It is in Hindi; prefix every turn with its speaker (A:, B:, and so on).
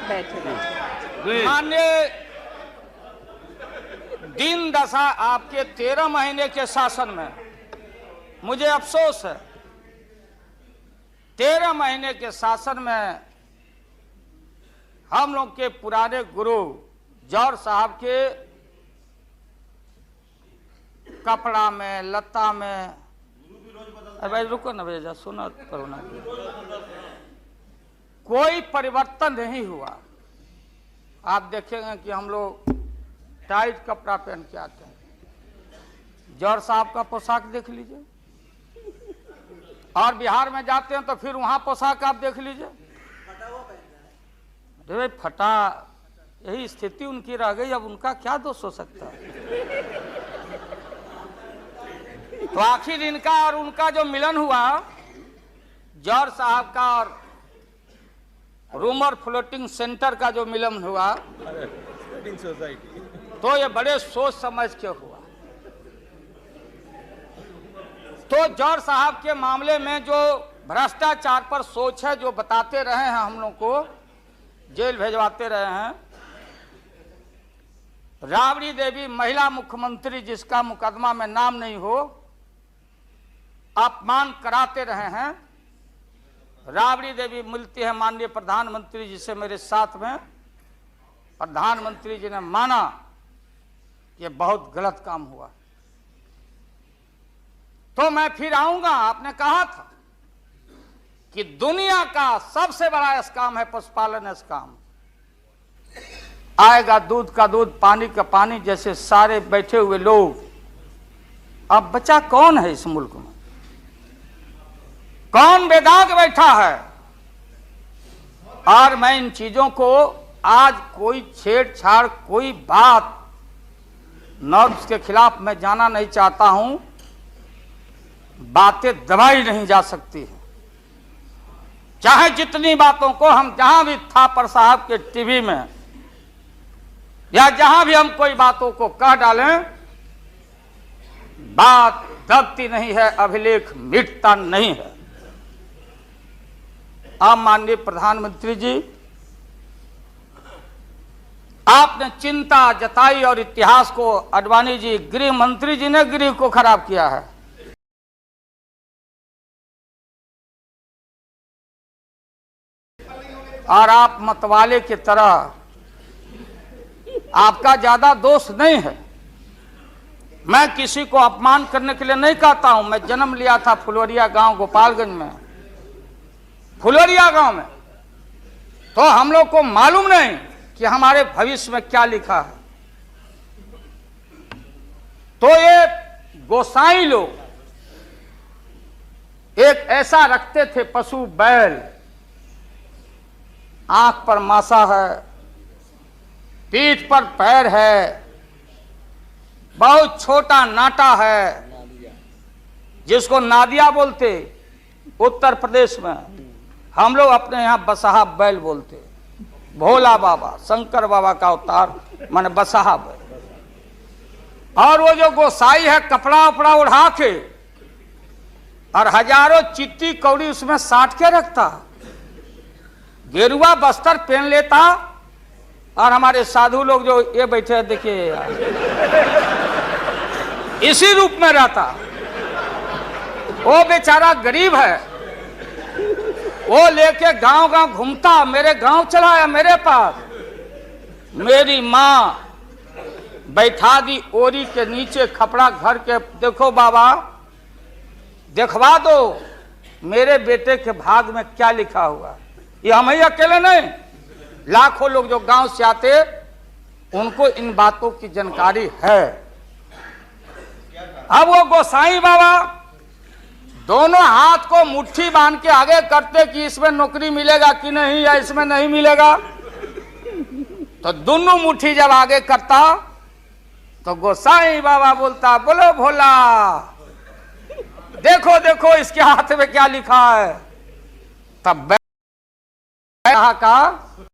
A: बैठे।
B: माननीय दिन दशा आपके 13 महीने के शासन में मुझे अफसोस है, 13 महीने के शासन में हम लोग के पुराने गुरु जौहर साहब के कपड़ा में, लता में, अरे भाई रुको ना भैया, सुना करो ना, कोई परिवर्तन नहीं हुआ। आप देखेंगे कि हम लोग टाइट कपड़ा पहन के आते हैं। जौहर साहब का पोशाक देख लीजिए, और बिहार में जाते हैं तो फिर वहां पोशाक आप देख लीजिए, अरे फटा, यही स्थिति उनकी रह गई। अब उनका क्या दोष हो सकता है? तो आखिर इनका और उनका जो मिलन हुआ, जौहर साहब का और रूमर फ्लोटिंग सेंटर का जो मिलन हुआ, तो ये बड़े सोच समझ के हुआ। तो जौहर साहब के मामले में जो भ्रष्टाचार पर सोच है, जो बताते रहे हैं, हम लोग को जेल भेजवाते रहे हैं। राबड़ी देवी महिला मुख्यमंत्री, जिसका मुकदमा में नाम नहीं हो, अपमान कराते रहे हैं। राबड़ी देवी मिलती है माननीय प्रधानमंत्री जी से मेरे साथ में, प्रधानमंत्री जी ने माना ये बहुत गलत काम हुआ। तो मैं फिर आऊंगा, आपने कहा था कि दुनिया का सबसे बड़ा स्काम है पशुपालन स्काम। आएगा दूध का दूध, पानी का पानी, जैसे सारे बैठे हुए लोग। अब बचा कौन है इस मुल्क में? कौन बेदाग बैठा है? और मैं इन चीजों को आज कोई छेड़छाड़, कोई बात नॉर्म्स के खिलाफ मैं जाना नहीं चाहता हूं। बातें दबाई नहीं जा सकती है, चाहे जितनी बातों को हम जहां भी थापर साहब के टीवी में या जहां भी हम कोई बातों को कह डालें, बात दबती नहीं है, अभिलेख मिटता नहीं है। अब माननीय प्रधानमंत्री जी, आपने चिंता जताई और इतिहास को, आडवाणी जी, गृह मंत्री जी ने गृह को खराब किया है। और आप मतवाले की तरह, आपका ज्यादा दोष नहीं है। मैं किसी को अपमान करने के लिए नहीं कहता हूं। मैं जन्म लिया था फुलवरिया गांव, गोपालगंज में, फुलवरिया गांव में। तो हम लोग को मालूम नहीं कि हमारे भविष्य में क्या लिखा है। तो ये गोसाई लोग एक ऐसा रखते थे पशु, बैल, आंख पर मासा है, पीठ पर पैर है, बहुत छोटा नाटा है, जिसको नादिया बोलते उत्तर प्रदेश में। हम लोग अपने यहां बसहा बैल बोलते। भोला बाबा, शंकर बाबा का अवतार माने बसहा बैल। और वो जो गोसाई है, कपड़ा उपड़ा उड़ा के और हजारों चिट्टी कौड़ी उसमें साट के रखता, गेरुआ बस्तर पहन लेता। और हमारे साधु लोग जो ये बैठे हैं, देखिए, इसी रूप में रहता। वो बेचारा गरीब है, वो लेके गांव गांव घूमता। मेरे गांव चला आया मेरे पास, मेरी माँ बैठा दी ओरी के नीचे खपड़ा घर के। देखो बाबा, दिखवा दो मेरे बेटे के भाग में क्या लिखा हुआ। ये हम ही अकेले नहीं, लाखों लोग जो गांव से आते, उनको इन बातों की जानकारी है। अब वो गोसाई बाबा दोनों हाथ को मुट्ठी बांध के आगे करते कि इसमें नौकरी मिलेगा कि नहीं, या इसमें नहीं मिलेगा। तो दोनों मुट्ठी जब आगे करता, तो गोसाई बाबा बोलता, बोलो भोला, देखो देखो इसके हाथ में क्या लिखा है। तब का